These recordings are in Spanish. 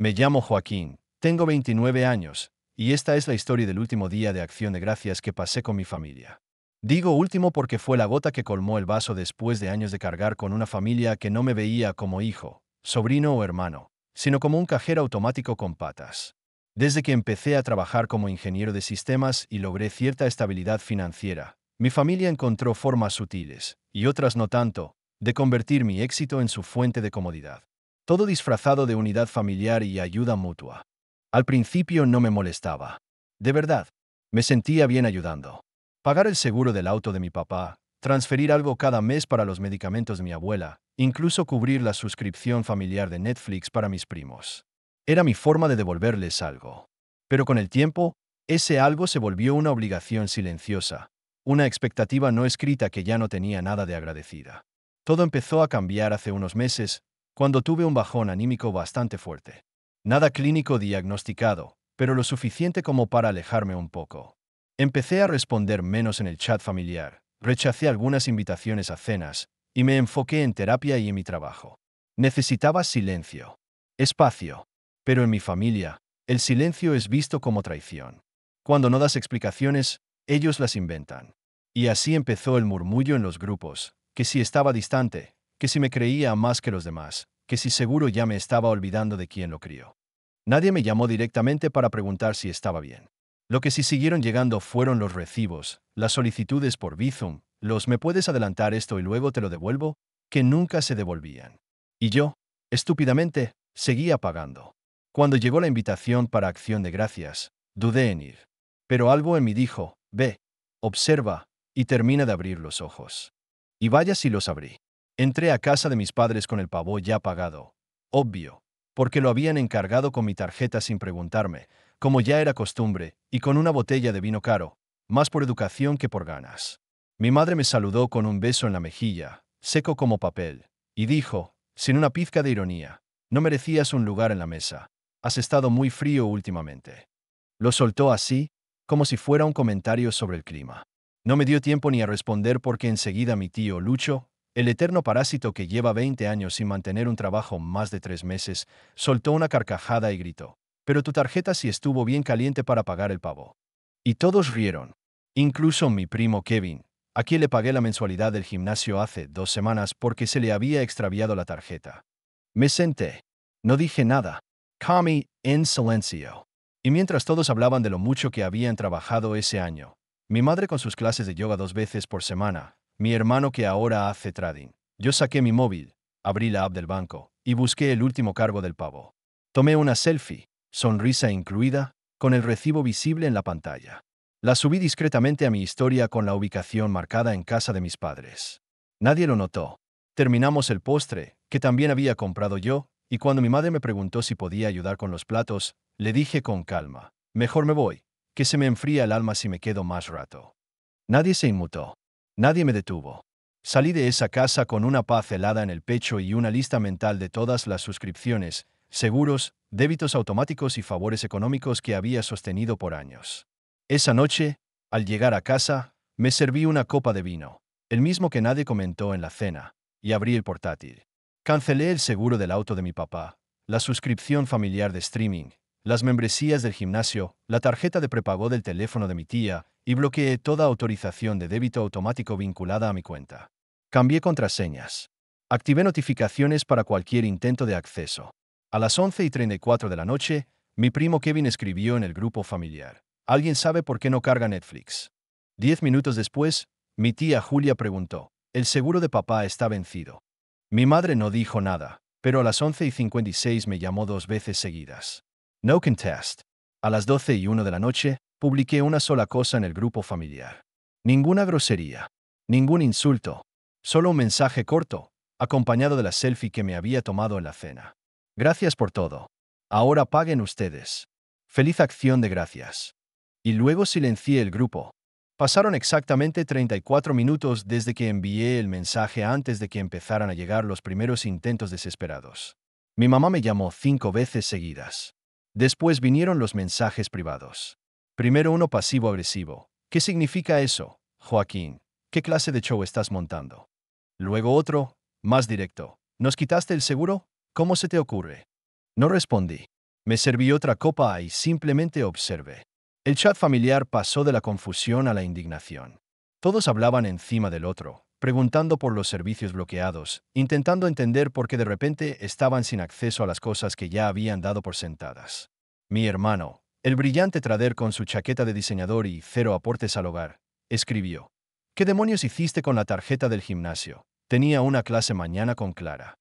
Me llamo Joaquín, tengo 29 años, y esta es la historia del último día de Acción de Gracias que pasé con mi familia. Digo último porque fue la gota que colmó el vaso después de años de cargar con una familia que no me veía como hijo, sobrino o hermano, sino como un cajero automático con patas. Desde que empecé a trabajar como ingeniero de sistemas y logré cierta estabilidad financiera, mi familia encontró formas sutiles, y otras no tanto, de convertir mi éxito en su fuente de comodidad. Todo disfrazado de unidad familiar y ayuda mutua. Al principio no me molestaba. De verdad, me sentía bien ayudando. Pagar el seguro del auto de mi papá, transferir algo cada mes para los medicamentos de mi abuela, incluso cubrir la suscripción familiar de Netflix para mis primos. Era mi forma de devolverles algo. Pero con el tiempo, ese algo se volvió una obligación silenciosa, una expectativa no escrita que ya no tenía nada de agradecida. Todo empezó a cambiar hace unos meses, cuando tuve un bajón anímico bastante fuerte. Nada clínico diagnosticado, pero lo suficiente como para alejarme un poco. Empecé a responder menos en el chat familiar, rechacé algunas invitaciones a cenas, y me enfoqué en terapia y en mi trabajo. Necesitaba silencio, espacio, pero en mi familia, el silencio es visto como traición. Cuando no das explicaciones, ellos las inventan. Y así empezó el murmullo en los grupos, que si estaba distante, que si me creía más que los demás, que si seguro ya me estaba olvidando de quién lo crió. Nadie me llamó directamente para preguntar si estaba bien. Lo que sí siguieron llegando fueron los recibos, las solicitudes por Bizum, los ¿me puedes adelantar esto y luego te lo devuelvo?, que nunca se devolvían. Y yo, estúpidamente, seguía pagando. Cuando llegó la invitación para Acción de Gracias, dudé en ir. Pero algo en mí dijo, ve, observa, y termina de abrir los ojos. Y vaya si los abrí. Entré a casa de mis padres con el pavo ya pagado. Obvio, porque lo habían encargado con mi tarjeta sin preguntarme, como ya era costumbre, y con una botella de vino caro, más por educación que por ganas. Mi madre me saludó con un beso en la mejilla, seco como papel, y dijo, sin una pizca de ironía, no merecías un lugar en la mesa. Has estado muy frío últimamente. Lo soltó así, como si fuera un comentario sobre el clima. No me dio tiempo ni a responder porque enseguida mi tío Lucho, el eterno parásito que lleva 20 años sin mantener un trabajo más de 3 meses, soltó una carcajada y gritó, «Pero tu tarjeta sí estuvo bien caliente para pagar el pavo». Y todos rieron. Incluso mi primo Kevin, a quien le pagué la mensualidad del gimnasio hace 2 semanas porque se le había extraviado la tarjeta. Me senté. No dije nada. Comí en silencio. Y mientras todos hablaban de lo mucho que habían trabajado ese año, mi madre con sus clases de yoga 2 veces por semana, mi hermano que ahora hace trading, yo saqué mi móvil, abrí la app del banco y busqué el último cargo del pavo. Tomé una selfie, sonrisa incluida, con el recibo visible en la pantalla. La subí discretamente a mi historia con la ubicación marcada en casa de mis padres. Nadie lo notó. Terminamos el postre, que también había comprado yo, y cuando mi madre me preguntó si podía ayudar con los platos, le dije con calma, mejor me voy, que se me enfría el alma si me quedo más rato. Nadie se inmutó. Nadie me detuvo. Salí de esa casa con una paz helada en el pecho y una lista mental de todas las suscripciones, seguros, débitos automáticos y favores económicos que había sostenido por años. Esa noche, al llegar a casa, me serví una copa de vino, el mismo que nadie comentó en la cena, y abrí el portátil. Cancelé el seguro del auto de mi papá, la suscripción familiar de streaming, las membresías del gimnasio, la tarjeta de prepago del teléfono de mi tía, y bloqueé toda autorización de débito automático vinculada a mi cuenta. Cambié contraseñas. Activé notificaciones para cualquier intento de acceso. A las 11:34 de la noche, mi primo Kevin escribió en el grupo familiar. ¿Alguien sabe por qué no carga Netflix? 10 minutos después, mi tía Julia preguntó. El seguro de papá está vencido. Mi madre no dijo nada, pero a las 11:56 me llamó 2 veces seguidas. No contest. A las 12:01 de la noche, publiqué una sola cosa en el grupo familiar. Ninguna grosería. Ningún insulto. Solo un mensaje corto, acompañado de la selfie que me había tomado en la cena. Gracias por todo. Ahora paguen ustedes. Feliz Acción de Gracias. Y luego silencié el grupo. Pasaron exactamente 34 minutos desde que envié el mensaje antes de que empezaran a llegar los primeros intentos desesperados. Mi mamá me llamó 5 veces seguidas. Después vinieron los mensajes privados. Primero uno pasivo-agresivo. ¿Qué significa eso, Joaquín? ¿Qué clase de show estás montando? Luego otro, más directo. ¿Nos quitaste el seguro? ¿Cómo se te ocurre? No respondí. Me serví otra copa y simplemente observé. El chat familiar pasó de la confusión a la indignación. Todos hablaban encima del otro, preguntando por los servicios bloqueados, intentando entender por qué de repente estaban sin acceso a las cosas que ya habían dado por sentadas. Mi hermano, el brillante trader con su chaqueta de diseñador y cero aportes al hogar, escribió: ¿Qué demonios hiciste con la tarjeta del gimnasio? Tenía una clase mañana con Clara.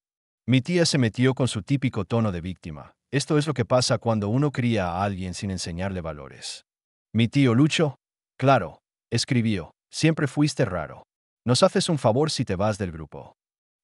Mi tía se metió con su típico tono de víctima. Esto es lo que pasa cuando uno cría a alguien sin enseñarle valores. Mi tío Lucho, claro, escribió: siempre fuiste raro. Nos haces un favor si te vas del grupo.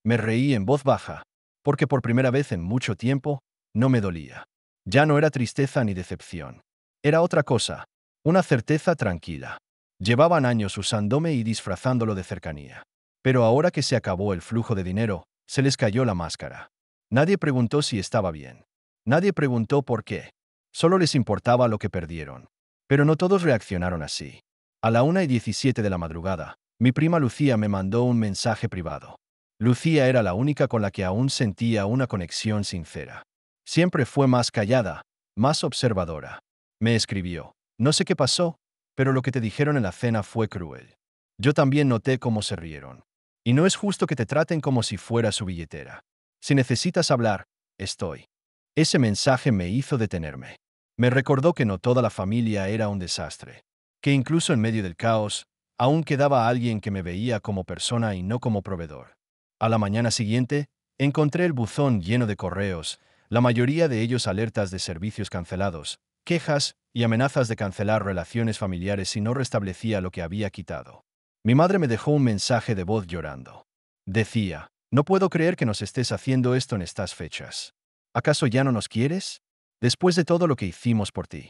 Me reí en voz baja, porque por primera vez en mucho tiempo, no me dolía. Ya no era tristeza ni decepción. Era otra cosa, una certeza tranquila. Llevaban años usándome y disfrazándolo de cercanía. Pero ahora que se acabó el flujo de dinero, se les cayó la máscara. Nadie preguntó si estaba bien. Nadie preguntó por qué. Solo les importaba lo que perdieron. Pero no todos reaccionaron así. A la 1:17 de la madrugada, mi prima Lucía me mandó un mensaje privado. Lucía era la única con la que aún sentía una conexión sincera. Siempre fue más callada, más observadora. Me escribió: no sé qué pasó, pero lo que te dijeron en la cena fue cruel. Yo también noté cómo se rieron. Y no es justo que te traten como si fuera su billetera. Si necesitas hablar, estoy. Ese mensaje me hizo detenerme. Me recordó que no toda la familia era un desastre. Que incluso en medio del caos, aún quedaba alguien que me veía como persona y no como proveedor. A la mañana siguiente, encontré el buzón lleno de correos, la mayoría de ellos alertas de servicios cancelados, quejas y amenazas de cancelar relaciones familiares si no restablecía lo que había quitado. Mi madre me dejó un mensaje de voz llorando. Decía: no puedo creer que nos estés haciendo esto en estas fechas. ¿Acaso ya no nos quieres? Después de todo lo que hicimos por ti.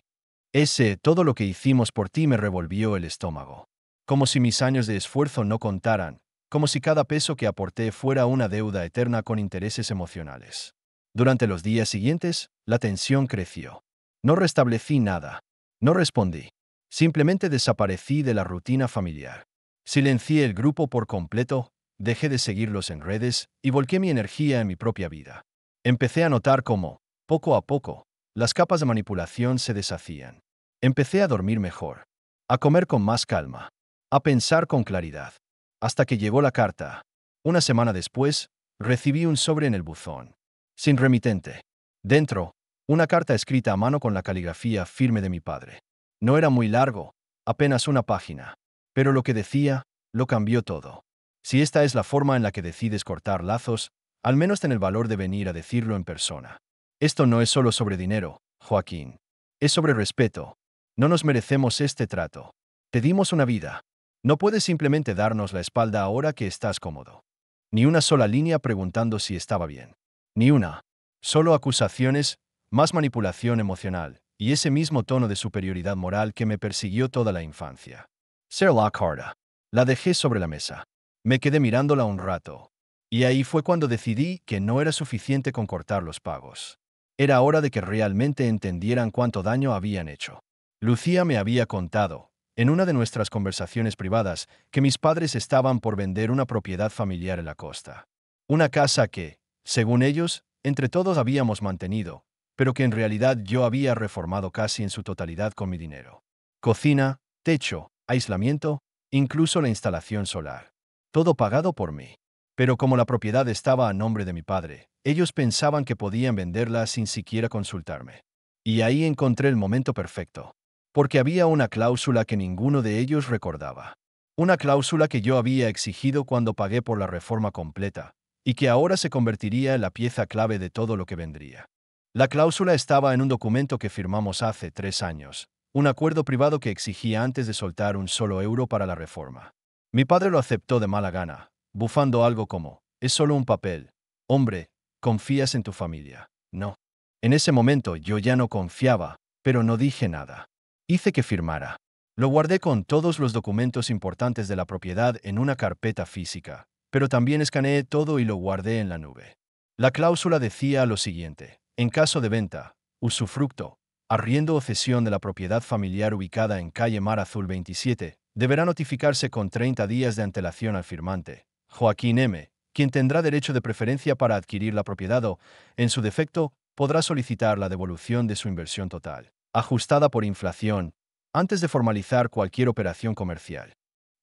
Todo lo que hicimos por ti me revolvió el estómago. Como si mis años de esfuerzo no contaran, como si cada peso que aporté fuera una deuda eterna con intereses emocionales. Durante los días siguientes, la tensión creció. No restablecí nada. No respondí. Simplemente desaparecí de la rutina familiar. Silencié el grupo por completo, dejé de seguirlos en redes y volqué mi energía en mi propia vida. Empecé a notar cómo, poco a poco, las capas de manipulación se deshacían. Empecé a dormir mejor, a comer con más calma, a pensar con claridad. Hasta que llegó la carta. Una semana después, recibí un sobre en el buzón. Sin remitente. Dentro, una carta escrita a mano con la caligrafía firme de mi padre. No era muy largo, apenas una página. Pero lo que decía, lo cambió todo. Si esta es la forma en la que decides cortar lazos, al menos ten el valor de venir a decirlo en persona. Esto no es solo sobre dinero, Joaquín. Es sobre respeto. No nos merecemos este trato. Te dimos una vida. No puedes simplemente darnos la espalda ahora que estás cómodo. Ni una sola línea preguntando si estaba bien. Ni una. Solo acusaciones, más manipulación emocional, y ese mismo tono de superioridad moral que me persiguió toda la infancia. Sir Lockhart. La dejé sobre la mesa. Me quedé mirándola un rato. Y ahí fue cuando decidí que no era suficiente con cortar los pagos. Era hora de que realmente entendieran cuánto daño habían hecho. Lucía me había contado, en una de nuestras conversaciones privadas, que mis padres estaban por vender una propiedad familiar en la costa. Una casa que, según ellos, entre todos habíamos mantenido, pero que en realidad yo había reformado casi en su totalidad con mi dinero. Cocina, techo, aislamiento, incluso la instalación solar. Todo pagado por mí. Pero como la propiedad estaba a nombre de mi padre, ellos pensaban que podían venderla sin siquiera consultarme. Y ahí encontré el momento perfecto. Porque había una cláusula que ninguno de ellos recordaba. Una cláusula que yo había exigido cuando pagué por la reforma completa, y que ahora se convertiría en la pieza clave de todo lo que vendría. La cláusula estaba en un documento que firmamos hace 3 años, un acuerdo privado que exigía antes de soltar un solo euro para la reforma. Mi padre lo aceptó de mala gana, bufando algo como: es solo un papel. Hombre, ¿confías en tu familia? No. En ese momento yo ya no confiaba, pero no dije nada. Hice que firmara. Lo guardé con todos los documentos importantes de la propiedad en una carpeta física, pero también escaneé todo y lo guardé en la nube. La cláusula decía lo siguiente: en caso de venta, usufructo, arriendo o cesión de la propiedad familiar ubicada en calle Mar Azul 27, deberá notificarse con 30 días de antelación al firmante, Joaquín M., quien tendrá derecho de preferencia para adquirir la propiedad o, en su defecto, podrá solicitar la devolución de su inversión total, ajustada por inflación, antes de formalizar cualquier operación comercial.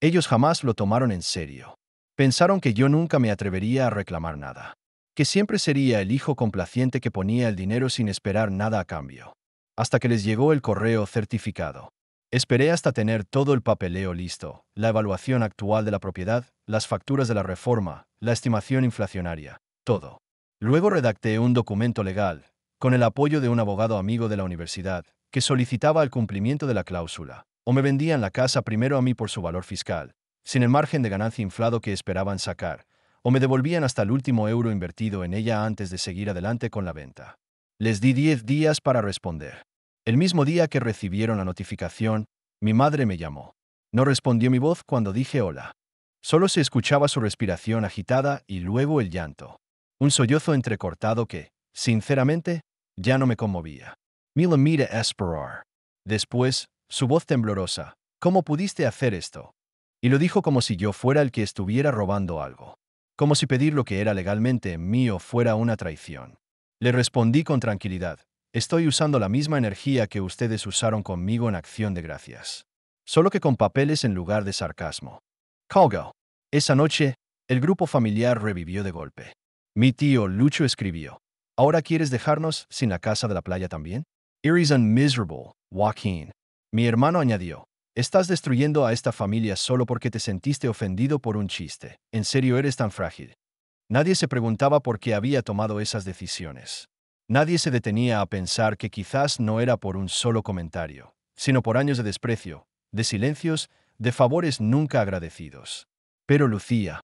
Ellos jamás lo tomaron en serio. Pensaron que yo nunca me atrevería a reclamar nada, que siempre sería el hijo complaciente que ponía el dinero sin esperar nada a cambio. Hasta que les llegó el correo certificado. Esperé hasta tener todo el papeleo listo, la evaluación actual de la propiedad, las facturas de la reforma, la estimación inflacionaria, todo. Luego redacté un documento legal, con el apoyo de un abogado amigo de la universidad, que solicitaba el cumplimiento de la cláusula, o me vendían la casa primero a mí por su valor fiscal, sin el margen de ganancia inflado que esperaban sacar, o me devolvían hasta el último euro invertido en ella antes de seguir adelante con la venta. Les di 10 días para responder. El mismo día que recibieron la notificación, mi madre me llamó. No respondió mi voz cuando dije hola. Solo se escuchaba su respiración agitada y luego el llanto. Un sollozo entrecortado que, sinceramente, ya no me conmovía. Me la mira esperar. Después, su voz temblorosa. ¿Cómo pudiste hacer esto? Y lo dijo como si yo fuera el que estuviera robando algo. Como si pedir lo que era legalmente mío fuera una traición. Le respondí con tranquilidad. Estoy usando la misma energía que ustedes usaron conmigo en acción de gracias. Solo que con papeles en lugar de sarcasmo. Colgo. Esa noche, el grupo familiar revivió de golpe. Mi tío Lucho escribió. ¿Ahora quieres dejarnos sin la casa de la playa también? It is miserable, Joaquín. Mi hermano añadió. Estás destruyendo a esta familia solo porque te sentiste ofendido por un chiste. ¿En serio eres tan frágil? Nadie se preguntaba por qué había tomado esas decisiones. Nadie se detenía a pensar que quizás no era por un solo comentario, sino por años de desprecio, de silencios, de favores nunca agradecidos. Pero Lucía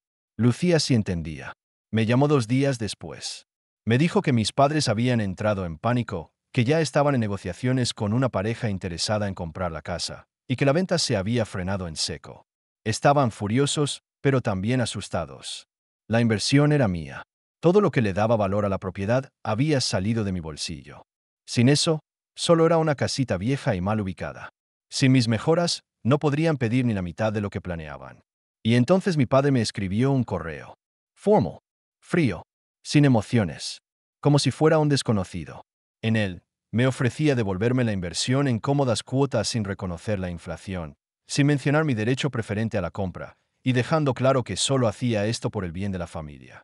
sí entendía. Me llamó 2 días después. Me dijo que mis padres habían entrado en pánico, que ya estaban en negociaciones con una pareja interesada en comprar la casa, y que la venta se había frenado en seco. Estaban furiosos, pero también asustados. La inversión era mía. Todo lo que le daba valor a la propiedad había salido de mi bolsillo. Sin eso, solo era una casita vieja y mal ubicada. Sin mis mejoras, no podrían pedir ni la mitad de lo que planeaban. Y entonces mi padre me escribió un correo. Formal, frío, sin emociones, como si fuera un desconocido. En él, me ofrecía devolverme la inversión en cómodas cuotas sin reconocer la inflación, sin mencionar mi derecho preferente a la compra, y dejando claro que solo hacía esto por el bien de la familia.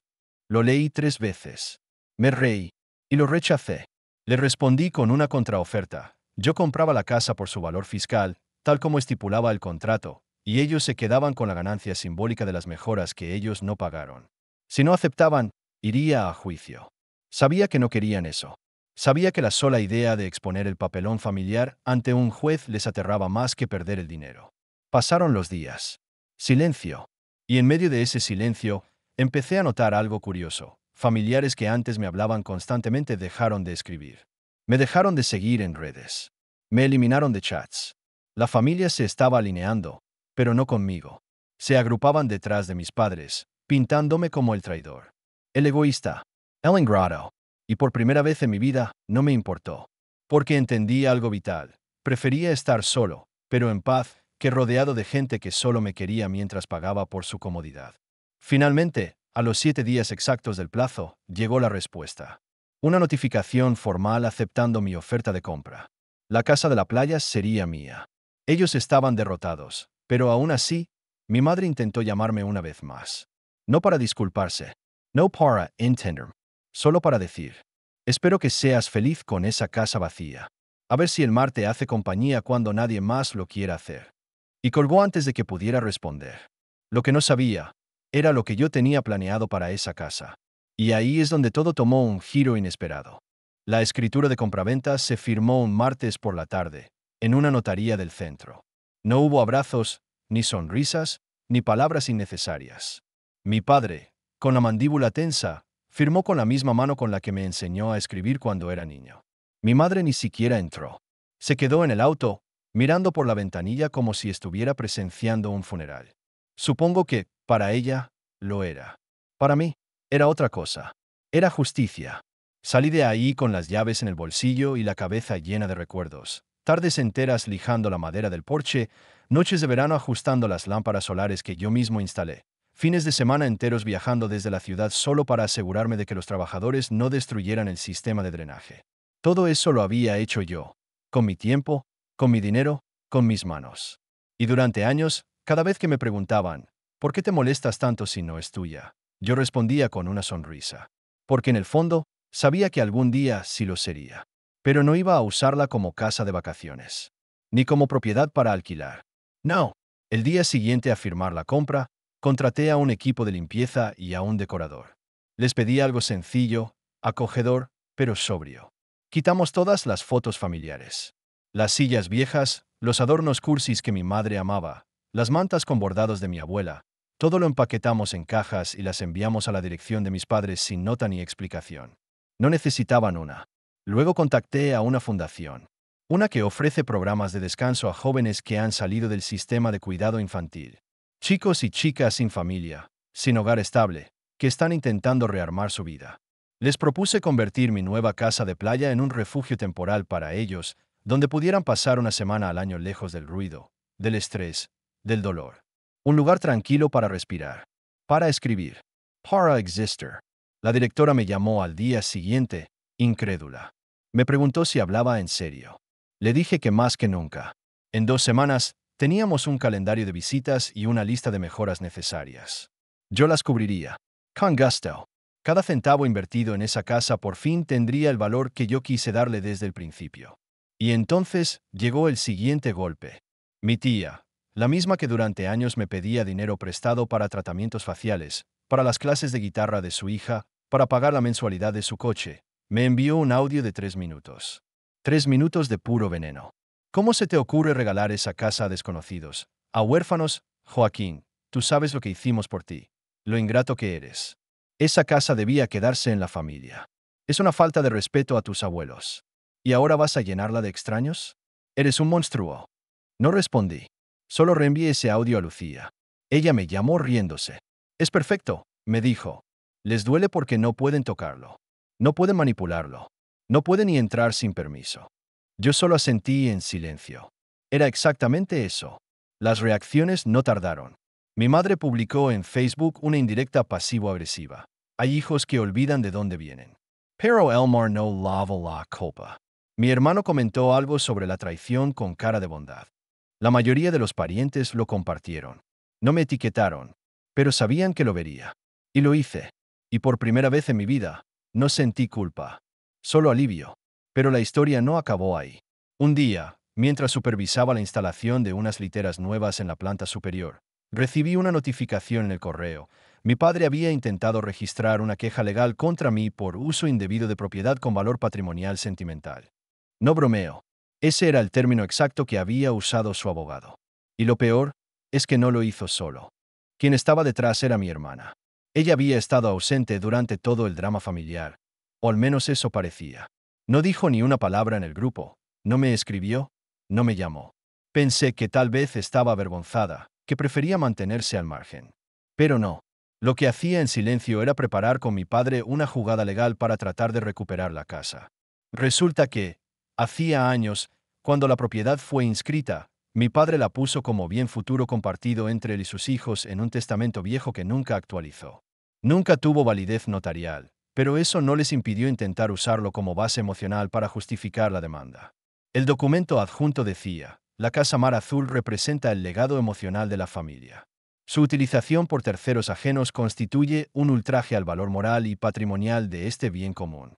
Lo leí 3 veces. Me reí y lo rechacé. Le respondí con una contraoferta. Yo compraba la casa por su valor fiscal, tal como estipulaba el contrato, y ellos se quedaban con la ganancia simbólica de las mejoras que ellos no pagaron. Si no aceptaban, iría a juicio. Sabía que no querían eso. Sabía que la sola idea de exponer el papelón familiar ante un juez les aterraba más que perder el dinero. Pasaron los días. Silencio. Y en medio de ese silencio, empecé a notar algo curioso. Familiares que antes me hablaban constantemente dejaron de escribir. Me dejaron de seguir en redes. Me eliminaron de chats. La familia se estaba alineando, pero no conmigo. Se agrupaban detrás de mis padres, pintándome como el traidor. El egoísta. El ingrato. Y por primera vez en mi vida, no me importó. Porque entendí algo vital. Prefería estar solo, pero en paz, que rodeado de gente que solo me quería mientras pagaba por su comodidad. Finalmente, a los 7 días exactos del plazo, llegó la respuesta. Una notificación formal aceptando mi oferta de compra. La casa de la playa sería mía. Ellos estaban derrotados, pero aún así, mi madre intentó llamarme una vez más. No para disculparse, no para entender, solo para decir, espero que seas feliz con esa casa vacía. A ver si el mar te hace compañía cuando nadie más lo quiera hacer. Y colgó antes de que pudiera responder. Lo que no sabía era lo que yo tenía planeado para esa casa. Y ahí es donde todo tomó un giro inesperado. La escritura de compraventa se firmó un martes por la tarde, en una notaría del centro. No hubo abrazos, ni sonrisas, ni palabras innecesarias. Mi padre, con la mandíbula tensa, firmó con la misma mano con la que me enseñó a escribir cuando era niño. Mi madre ni siquiera entró. Se quedó en el auto, mirando por la ventanilla como si estuviera presenciando un funeral. Supongo que, para ella, lo era. Para mí, era otra cosa. Era justicia. Salí de ahí con las llaves en el bolsillo y la cabeza llena de recuerdos. Tardes enteras lijando la madera del porche, noches de verano ajustando las lámparas solares que yo mismo instalé, Fines de semana enteros viajando desde la ciudad solo para asegurarme de que los trabajadores no destruyeran el sistema de drenaje. Todo eso lo había hecho yo, con mi tiempo, con mi dinero, con mis manos. Y durante años, cada vez que me preguntaban, ¿por qué te molestas tanto si no es tuya? Yo respondía con una sonrisa. Porque en el fondo, sabía que algún día sí lo sería. Pero no iba a usarla como casa de vacaciones. Ni como propiedad para alquilar. No. El día siguiente a firmar la compra, contraté a un equipo de limpieza y a un decorador. Les pedí algo sencillo, acogedor, pero sobrio. Quitamos todas las fotos familiares. Las sillas viejas, los adornos cursis que mi madre amaba, las mantas con bordados de mi abuela, todo lo empaquetamos en cajas y las enviamos a la dirección de mis padres sin nota ni explicación. No necesitaban una. Luego contacté a una fundación. Una que ofrece programas de descanso a jóvenes que han salido del sistema de cuidado infantil. Chicos y chicas sin familia, sin hogar estable, que están intentando rearmar su vida. Les propuse convertir mi nueva casa de playa en un refugio temporal para ellos, donde pudieran pasar una semana al año lejos del ruido, del estrés, del dolor. Un lugar tranquilo para respirar, para escribir, para existir. La directora me llamó al día siguiente, incrédula. Me preguntó si hablaba en serio. Le dije que más que nunca. En 2 semanas, teníamos un calendario de visitas y una lista de mejoras necesarias. Yo las cubriría. Con gusto. Cada centavo invertido en esa casa por fin tendría el valor que yo quise darle desde el principio. Y entonces llegó el siguiente golpe. Mi tía, la misma que durante años me pedía dinero prestado para tratamientos faciales, para las clases de guitarra de su hija, para pagar la mensualidad de su coche, me envió un audio de 3 minutos. 3 minutos de puro veneno. ¿Cómo se te ocurre regalar esa casa a desconocidos? A huérfanos, Joaquín, tú sabes lo que hicimos por ti. Lo ingrato que eres. Esa casa debía quedarse en la familia. Es una falta de respeto a tus abuelos. ¿Y ahora vas a llenarla de extraños? Eres un monstruo. No respondí. Solo reenvié ese audio a Lucía. Ella me llamó riéndose. Es perfecto, me dijo. Les duele porque no pueden tocarlo. No pueden manipularlo. No pueden ni entrar sin permiso. Yo solo asentí en silencio. Era exactamente eso. Las reacciones no tardaron. Mi madre publicó en Facebook una indirecta pasivo-agresiva. Hay hijos que olvidan de dónde vienen. Pero Elmar no lava la culpa. Mi hermano comentó algo sobre la traición con cara de bondad. La mayoría de los parientes lo compartieron. No me etiquetaron, pero sabían que lo vería. Y lo hice. Y por primera vez en mi vida, no sentí culpa. Solo alivio. Pero la historia no acabó ahí. Un día, mientras supervisaba la instalación de unas literas nuevas en la planta superior, recibí una notificación en el correo. Mi padre había intentado registrar una queja legal contra mí por uso indebido de propiedad con valor patrimonial sentimental. No bromeo. Ese era el término exacto que había usado su abogado. Y lo peor es que no lo hizo solo. Quien estaba detrás era mi hermana. Ella había estado ausente durante todo el drama familiar, o al menos eso parecía. No dijo ni una palabra en el grupo, no me escribió, no me llamó. Pensé que tal vez estaba avergonzada, que prefería mantenerse al margen. Pero no. Lo que hacía en silencio era preparar con mi padre una jugada legal para tratar de recuperar la casa. Resulta que, hacía años, cuando la propiedad fue inscrita, mi padre la puso como bien futuro compartido entre él y sus hijos en un testamento viejo que nunca actualizó. Nunca tuvo validez notarial, pero eso no les impidió intentar usarlo como base emocional para justificar la demanda. El documento adjunto decía, la Casa Mar Azul representa el legado emocional de la familia. Su utilización por terceros ajenos constituye un ultraje al valor moral y patrimonial de este bien común.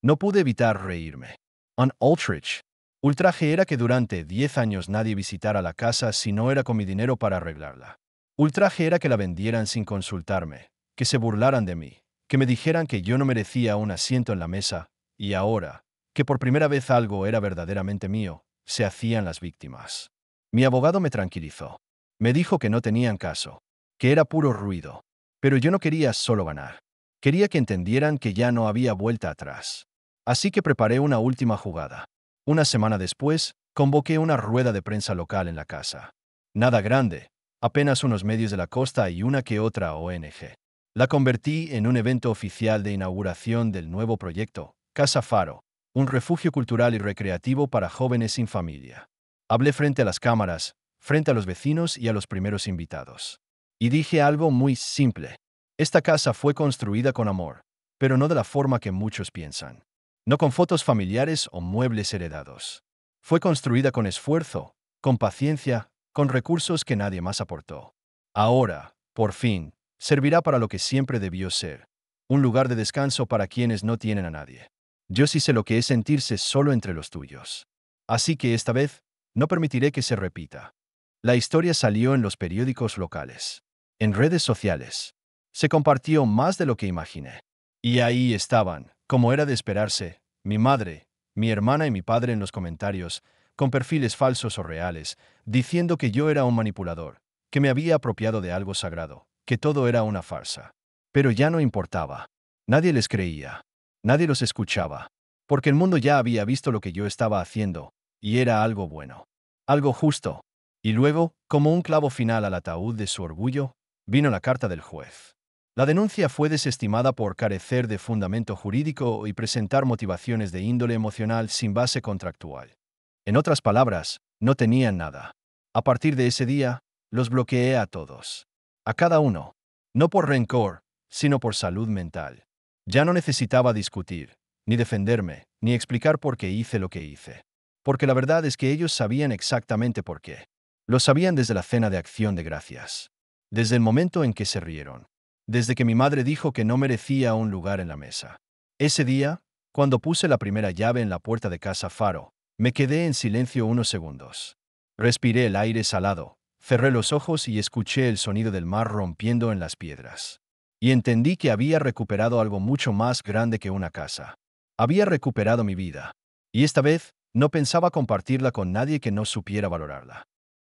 No pude evitar reírme. Un outrage. Ultraje era que durante 10 años nadie visitara la casa si no era con mi dinero para arreglarla. Ultraje era que la vendieran sin consultarme, que se burlaran de mí, que me dijeran que yo no merecía un asiento en la mesa, y ahora, que por primera vez algo era verdaderamente mío, se hacían las víctimas. Mi abogado me tranquilizó. Me dijo que no tenían caso, que era puro ruido. Pero yo no quería solo ganar. Quería que entendieran que ya no había vuelta atrás. Así que preparé una última jugada. Una semana después, convoqué una rueda de prensa local en la casa. Nada grande, apenas unos medios de la costa y una que otra ONG. La convertí en un evento oficial de inauguración del nuevo proyecto, Casa Faro, un refugio cultural y recreativo para jóvenes sin familia. Hablé frente a las cámaras, frente a los vecinos y a los primeros invitados. Y dije algo muy simple. Esta casa fue construida con amor, pero no de la forma que muchos piensan. No con fotos familiares o muebles heredados. Fue construida con esfuerzo, con paciencia, con recursos que nadie más aportó. Ahora, por fin, servirá para lo que siempre debió ser. Un lugar de descanso para quienes no tienen a nadie. Yo sí sé lo que es sentirse solo entre los tuyos. Así que esta vez, no permitiré que se repita. La historia salió en los periódicos locales, en redes sociales. Se compartió más de lo que imaginé. Y ahí estaban, como era de esperarse, mi madre, mi hermana y mi padre en los comentarios, con perfiles falsos o reales, diciendo que yo era un manipulador, que me había apropiado de algo sagrado, que todo era una farsa. Pero ya no importaba. Nadie les creía. Nadie los escuchaba. Porque el mundo ya había visto lo que yo estaba haciendo, y era algo bueno. Algo justo. Y luego, como un clavo final al ataúd de su orgullo, vino la carta del juez. La denuncia fue desestimada por carecer de fundamento jurídico y presentar motivaciones de índole emocional sin base contractual. En otras palabras, no tenían nada. A partir de ese día, los bloqueé a todos. A cada uno. No por rencor, sino por salud mental. Ya no necesitaba discutir, ni defenderme, ni explicar por qué hice lo que hice. Porque la verdad es que ellos sabían exactamente por qué. Lo sabían desde la cena de acción de gracias. Desde el momento en que se rieron. Desde que mi madre dijo que no merecía un lugar en la mesa. Ese día, cuando puse la primera llave en la puerta de Casa Faro, me quedé en silencio unos segundos. Respiré el aire salado, cerré los ojos y escuché el sonido del mar rompiendo en las piedras. Y entendí que había recuperado algo mucho más grande que una casa. Había recuperado mi vida. Y esta vez, no pensaba compartirla con nadie que no supiera valorarla.